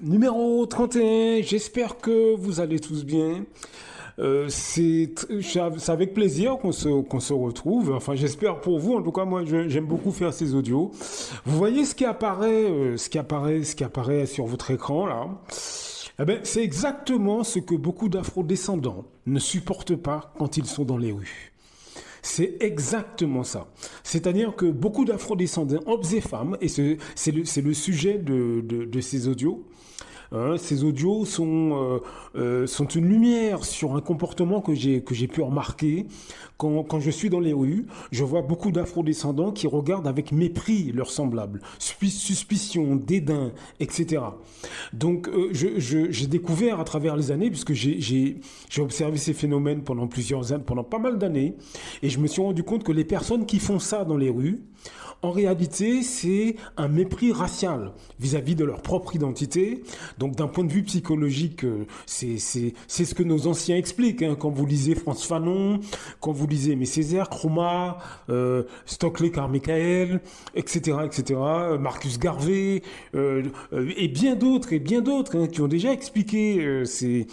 Numéro 31, j'espère que vous allez tous bien. C'est avec plaisir qu'on se retrouve. Enfin, j'espère pour vous. En tout cas, moi, j'aime beaucoup faire ces audios. Vous voyez ce qui apparaît sur votre écran là. Eh ben, c'est exactement ce que beaucoup d'afro-descendants ne supportent pas quand ils sont dans les rues. C'est exactement ça. C'est-à-dire que beaucoup d'afro-descendants, hommes et femmes, et c'est le sujet de ces audios. Ces audios sont une lumière sur un comportement que j'ai pu remarquer quand je suis dans les rues. Je vois beaucoup d'afro-descendants qui regardent avec mépris leurs semblables, suspicion, dédain, etc. Donc j'ai découvert à travers les années, puisque j'ai observé ces phénomènes pendant plusieurs années, pendant pas mal d'années, et je me suis rendu compte que les personnes qui font ça dans les rues, en réalité, c'est un mépris racial vis-à-vis de leur propre identité. Donc, d'un point de vue psychologique, c'est ce que nos anciens expliquent. Quand vous lisez Frantz Fanon, quand vous lisez Aimé Césaire, Chroma, Stockley Carmichael, etc., Marcus Garvey, et bien d'autres, qui ont déjà expliqué ces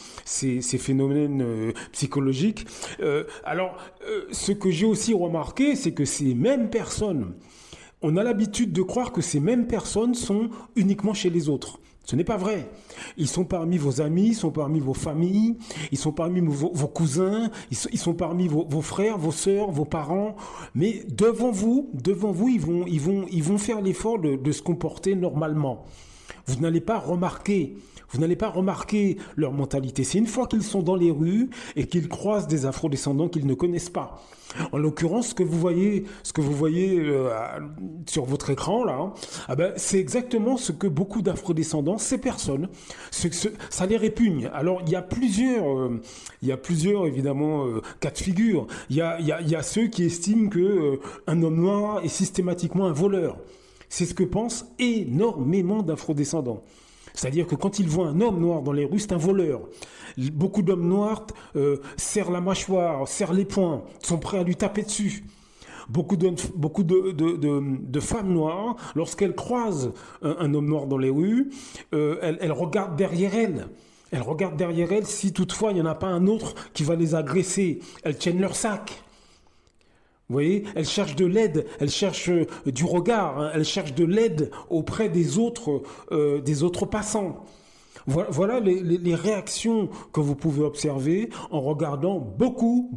phénomènes psychologiques. Ce que j'ai aussi remarqué, c'est que ces mêmes personnes, on a l'habitude de croire que ces mêmes personnes sont uniquement chez les autres. Ce n'est pas vrai. Ils sont parmi vos amis, ils sont parmi vos familles, ils sont parmi vos cousins, ils sont parmi vos frères, vos sœurs, vos parents. Mais devant vous, ils vont faire l'effort de se comporter normalement. Vous n'allez pas remarquer leur mentalité. C'est une fois qu'ils sont dans les rues et qu'ils croisent des afro-descendants qu'ils ne connaissent pas. En l'occurrence, ce que vous voyez sur votre écran là, c'est exactement ce que beaucoup d'afro-descendants, ces personnes, ça les répugne. Alors il y a plusieurs évidemment cas de figure. Il y a ceux qui estiment que un homme noir est systématiquement un voleur. C'est ce que pensent énormément d'afro-descendants. C'est-à-dire que quand ils voient un homme noir dans les rues, c'est un voleur. Beaucoup d'hommes noirs serrent la mâchoire, serrent les poings, sont prêts à lui taper dessus. Beaucoup de femmes noires, lorsqu'elles croisent un homme noir dans les rues, elles regardent derrière elles. Elles regardent derrière elles si toutefois il n'y en a pas un autre qui va les agresser. Elles tiennent leur sac. Vous voyez, elles cherchent de l'aide, elles cherchent du regard, elles cherchent de l'aide auprès des autres passants. Voilà les réactions que vous pouvez observer en regardant beaucoup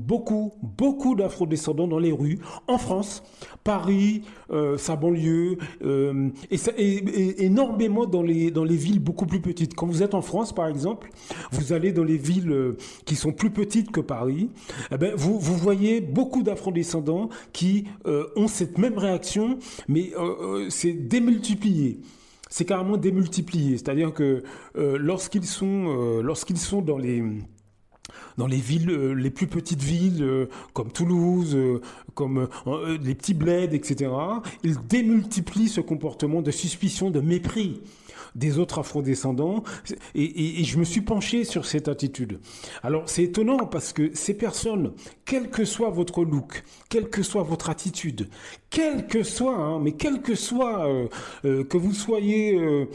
d'afro-descendants dans les rues, en France, Paris, sa banlieue, et énormément dans les villes beaucoup plus petites. Quand vous êtes en France, par exemple, vous allez dans les villes qui sont plus petites que Paris, vous voyez beaucoup d'afro-descendants qui ont cette même réaction, mais c'est démultiplié. C'est carrément démultiplié. C'est-à-dire que lorsqu'ils sont dans les villes, les plus petites villes, comme Toulouse, comme les petits bleds, etc., ils démultiplient ce comportement de suspicion, de mépris des autres afrodescendants, et je me suis penché sur cette attitude. Alors c'est étonnant parce que ces personnes, quel que soit votre look, quelle que soit votre attitude, quel que soit que vous soyez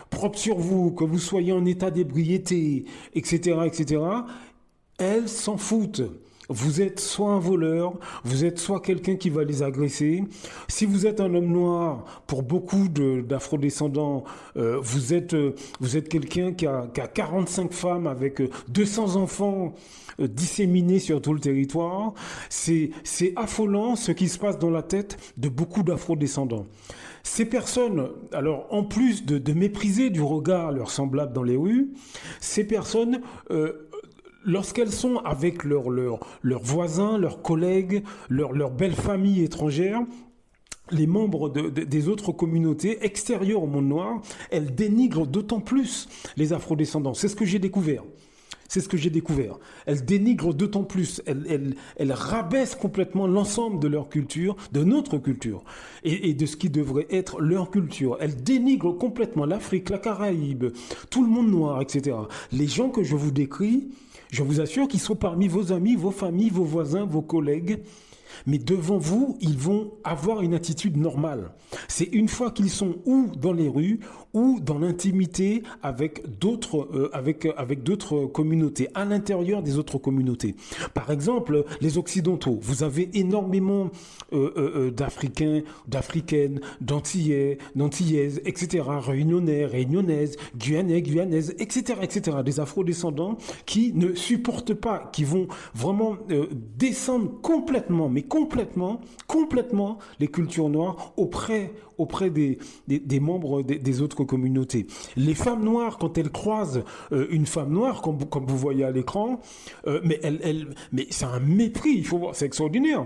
propre sur vous, que vous soyez en état d'ébriété, etc., elles s'en foutent. Vous êtes soit un voleur, vous êtes soit quelqu'un qui va les agresser. Si vous êtes un homme noir, pour beaucoup d'afro-descendants, vous êtes quelqu'un qui a 45 femmes avec 200 enfants disséminés sur tout le territoire. C'est affolant ce qui se passe dans la tête de beaucoup d'afro-descendants. Ces personnes, alors en plus de mépriser du regard leurs semblables dans les rues, ces personnes lorsqu'elles sont avec leurs voisins, leurs collègues, leurs belles familles étrangères, les membres des autres communautés extérieures au monde noir, elles dénigrent d'autant plus les afrodescendants. C'est ce que j'ai découvert. Elles dénigrent d'autant plus. Elles rabaissent complètement l'ensemble de leur culture, de notre culture, et de ce qui devrait être leur culture. Elles dénigrent complètement l'Afrique, la Caraïbe, tout le monde noir, etc. Les gens que je vous décris, je vous assure qu'ils sont parmi vos amis, vos familles, vos voisins, vos collègues. Mais devant vous, ils vont avoir une attitude normale. C'est une fois qu'ils sont ou dans les rues ou dans l'intimité avec d'autres communautés, à l'intérieur des autres communautés. Par exemple, les Occidentaux, vous avez énormément d'Africains, d'Africaines, d'Antillais, d'Antillaises, etc., Réunionnais, Réunionnaises, Guyanais, Guyanaises, etc., etc., des Afro-descendants qui ne supportent pas, qui vont vraiment descendre complètement, mais complètement les cultures noires auprès des membres des autres communautés. Les femmes noires, quand elles croisent une femme noire, comme vous voyez à l'écran, mais c'est un mépris, il faut voir, c'est extraordinaire.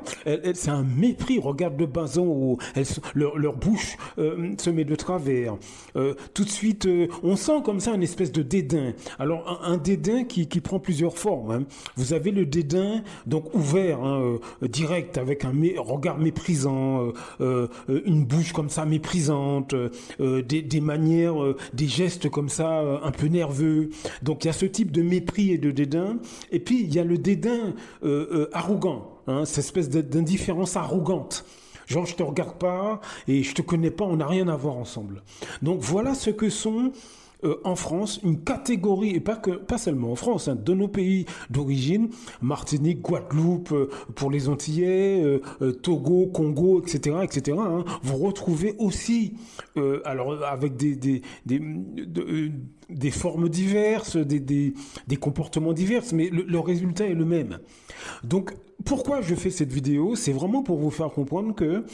C'est un mépris, regarde le bason, où leur bouche se met de travers. Tout de suite, on sent comme ça une espèce de dédain. Alors, un dédain qui prend plusieurs formes. Hein. Vous avez le dédain, donc ouvert, hein, direct, avec un regard méprisant, une bouche comme ça méprisante, des manières, des gestes comme ça un peu nerveux. Donc il y a ce type de mépris et de dédain. Et puis il y a le dédain arrogant, hein, cette espèce d'indifférence arrogante. Genre je te regarde pas et je te connais pas, on n'a rien à voir ensemble. Donc voilà ce que sont en France, une catégorie, et pas seulement en France, hein, de nos pays d'origine, Martinique, Guadeloupe, pour les Antillais, Togo, Congo, etc., etc., hein, vous retrouvez aussi, alors avec des formes diverses, des comportements divers, mais le résultat est le même. Donc, pourquoi je fais cette vidéo? C'est vraiment pour vous faire comprendre que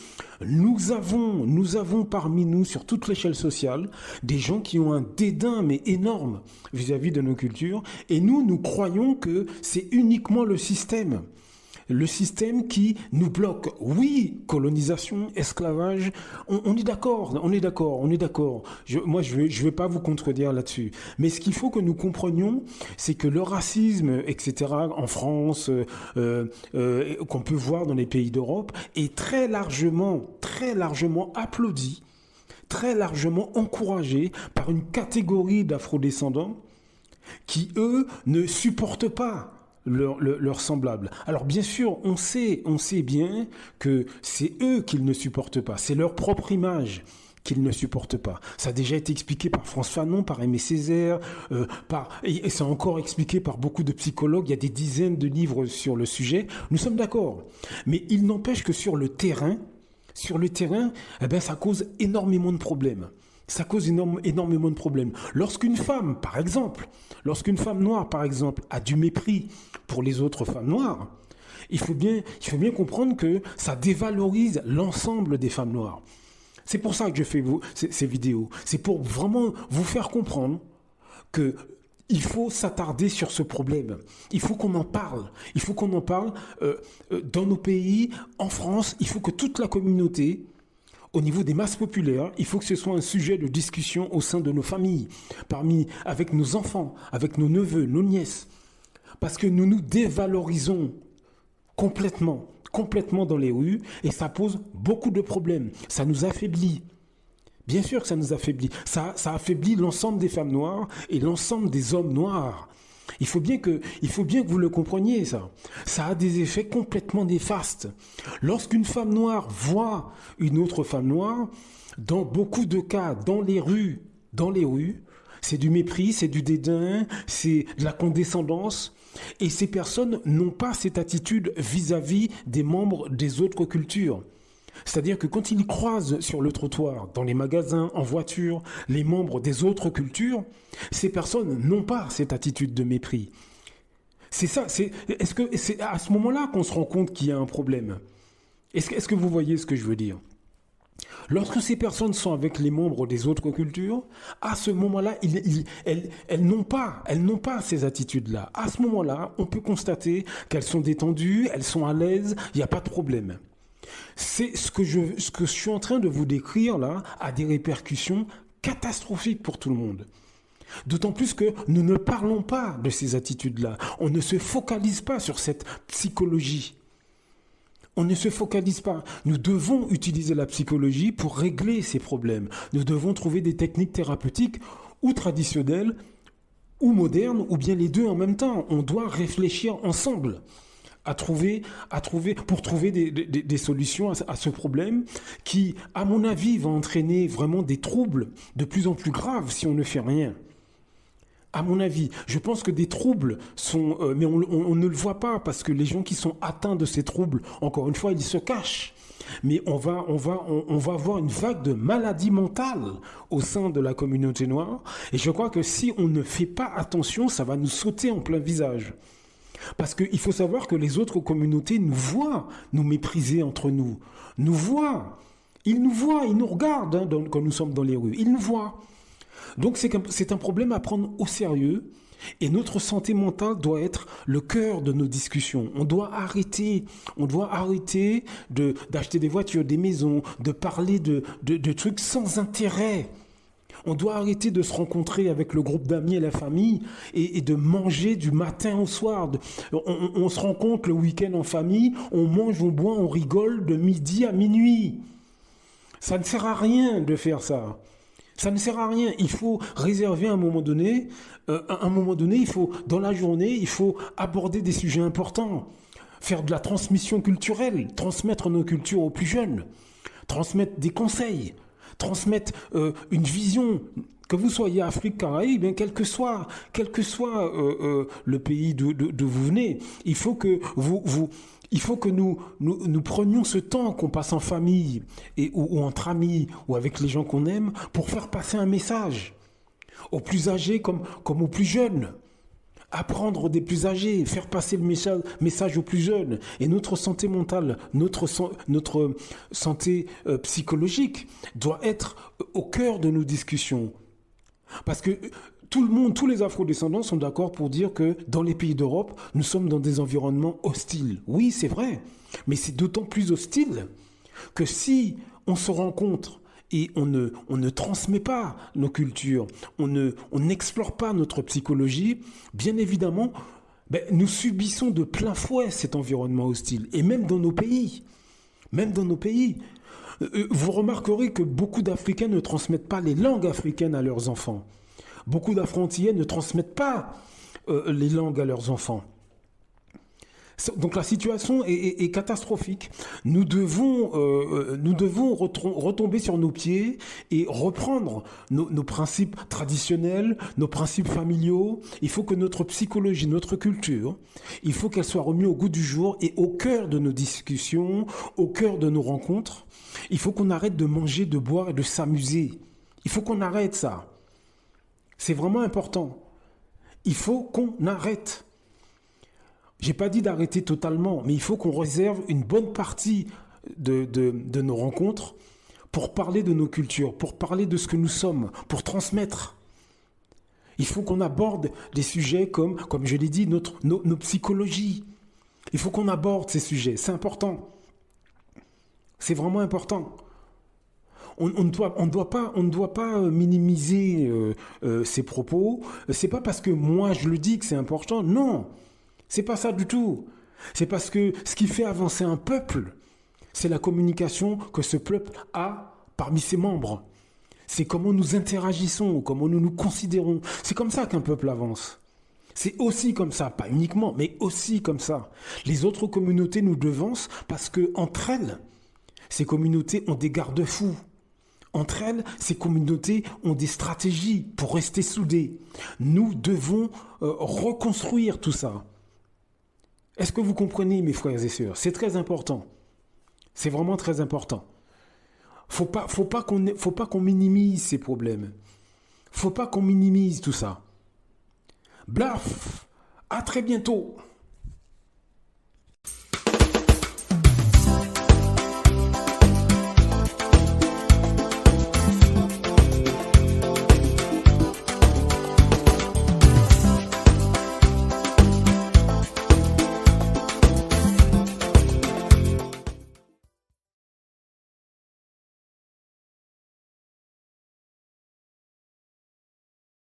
nous avons parmi nous, sur toute l'échelle sociale, des gens qui ont un dédain, mais énorme, vis-à-vis de nos cultures. Et nous croyons que c'est uniquement le système qui nous bloque. Oui, colonisation, esclavage, on est d'accord. Moi, je vais pas vous contredire là-dessus. Mais ce qu'il faut que nous comprenions, c'est que le racisme, etc., en France, qu'on peut voir dans les pays d'Europe, est très largement applaudi, très largement encouragé par une catégorie d'afrodescendants qui, eux, ne supportent pas leurs semblables. Alors bien sûr, on sait bien que c'est eux qu'ils ne supportent pas, c'est leur propre image qu'ils ne supportent pas. Ça a déjà été expliqué par Frantz Fanon, par Aimé Césaire, et c'est encore expliqué par beaucoup de psychologues. Il y a des dizaines de livres sur le sujet. Nous sommes d'accord. Mais il n'empêche que sur le terrain, eh ben, ça cause énormément de problèmes. Ça cause énormément de problèmes. Lorsqu'une femme noire, par exemple, a du mépris pour les autres femmes noires, il faut bien comprendre que ça dévalorise l'ensemble des femmes noires. C'est pour ça que je fais ces vidéos. C'est pour vraiment vous faire comprendre que il faut s'attarder sur ce problème. Il faut qu'on en parle. Il faut qu'on en parle dans nos pays, en France. Il faut que toute la communauté, au niveau des masses populaires, il faut que ce soit un sujet de discussion au sein de nos familles, avec nos enfants, avec nos neveux, nos nièces. Parce que nous nous dévalorisons complètement dans les rues et ça pose beaucoup de problèmes. Ça nous affaiblit. Bien sûr que ça nous affaiblit. Ça affaiblit l'ensemble des femmes noires et l'ensemble des hommes noirs. Il faut bien que vous le compreniez, ça. Ça a des effets complètement néfastes. Lorsqu'une femme noire voit une autre femme noire, dans beaucoup de cas, dans les rues, c'est du mépris, c'est du dédain, c'est de la condescendance. Et ces personnes n'ont pas cette attitude vis-à-vis des membres des autres cultures. C'est-à-dire que quand ils croisent sur le trottoir, dans les magasins, en voiture, les membres des autres cultures, ces personnes n'ont pas cette attitude de mépris. C'est ça, est-ce que c'est à ce moment-là qu'on se rend compte qu'il y a un problème? Est-ce que vous voyez ce que je veux dire? Lorsque ces personnes sont avec les membres des autres cultures, à ce moment-là, elles n'ont pas ces attitudes-là. À ce moment-là, on peut constater qu'elles sont détendues, elles sont à l'aise, il n'y a pas de problème. C'est ce que je suis en train de vous décrire là a des répercussions catastrophiques pour tout le monde. D'autant plus que nous ne parlons pas de ces attitudes-là. On ne se focalise pas sur cette psychologie. On ne se focalise pas. Nous devons utiliser la psychologie pour régler ces problèmes. Nous devons trouver des techniques thérapeutiques ou traditionnelles ou modernes ou bien les deux en même temps. On doit réfléchir ensemble pour trouver des solutions à ce problème qui, à mon avis, va entraîner vraiment des troubles de plus en plus graves si on ne fait rien. À mon avis, je pense que des troubles sont, mais on ne le voit pas parce que les gens qui sont atteints de ces troubles, encore une fois, ils se cachent. Mais on va avoir une vague de maladies mentales au sein de la communauté noire. Et je crois que si on ne fait pas attention, ça va nous sauter en plein visage. Parce qu'il faut savoir que les autres communautés nous voient nous mépriser entre nous. Nous voient. Ils nous regardent quand nous sommes dans les rues. Ils nous voient. Donc c'est un problème à prendre au sérieux et notre santé mentale doit être le cœur de nos discussions. On doit arrêter d'acheter des voitures, des maisons, de parler de trucs sans intérêt. On doit arrêter de se rencontrer avec le groupe d'amis et la famille et de manger du matin au soir. On se rencontre le week-end en famille, on mange, on boit, on rigole de midi à minuit. Ça ne sert à rien de faire ça. Ça ne sert à rien. Il faut réserver un moment donné, il faut, dans la journée, il faut aborder des sujets importants. Faire de la transmission culturelle, transmettre nos cultures aux plus jeunes, transmettre des conseils, transmettre une vision. Que vous soyez Afrique, Caraïbes, quel que soit le pays d'où vous venez, il faut que nous prenions ce temps qu'on passe en famille ou entre amis ou avec les gens qu'on aime pour faire passer un message aux plus âgés comme aux plus jeunes. Apprendre des plus âgés, faire passer le message aux plus jeunes. Et notre santé mentale, notre santé psychologique doit être au cœur de nos discussions. Parce que tous les afrodescendants sont d'accord pour dire que dans les pays d'Europe, nous sommes dans des environnements hostiles. Oui, c'est vrai, mais c'est d'autant plus hostile que si on se rencontre et on ne transmet pas nos cultures, on n'explore pas notre psychologie, bien évidemment, nous subissons de plein fouet cet environnement hostile. Et même dans nos pays. Vous remarquerez que beaucoup d'Africains ne transmettent pas les langues africaines à leurs enfants. Beaucoup d'Afro-Antillais ne transmettent pas les langues à leurs enfants. Donc la situation est catastrophique. Nous devons retomber sur nos pieds et reprendre nos principes traditionnels, nos principes familiaux. Il faut que notre psychologie, notre culture, il faut qu'elle soit remise au goût du jour et au cœur de nos discussions, au cœur de nos rencontres. Il faut qu'on arrête de manger, de boire et de s'amuser. Il faut qu'on arrête ça. C'est vraiment important. Il faut qu'on arrête. J'ai pas dit d'arrêter totalement, mais il faut qu'on réserve une bonne partie de nos rencontres pour parler de nos cultures, pour parler de ce que nous sommes, pour transmettre. Il faut qu'on aborde des sujets comme je l'ai dit, nos psychologies. Il faut qu'on aborde ces sujets, c'est important. C'est vraiment important. On ne doit pas minimiser ces propos. C'est pas parce que moi je le dis que c'est important, non. C'est pas ça du tout. C'est parce que ce qui fait avancer un peuple, c'est la communication que ce peuple a parmi ses membres. C'est comment nous interagissons, comment nous nous considérons. C'est comme ça qu'un peuple avance. C'est aussi comme ça, pas uniquement, mais aussi comme ça. Les autres communautés nous devancent parce que entre elles, ces communautés ont des garde-fous. Entre elles, ces communautés ont des stratégies pour rester soudées. Nous devons reconstruire tout ça. Est-ce que vous comprenez, mes frères et sœurs? C'est très important. C'est vraiment très important. Faut pas qu'on minimise ces problèmes. Faut pas qu'on minimise tout ça. Blaf! À très bientôt!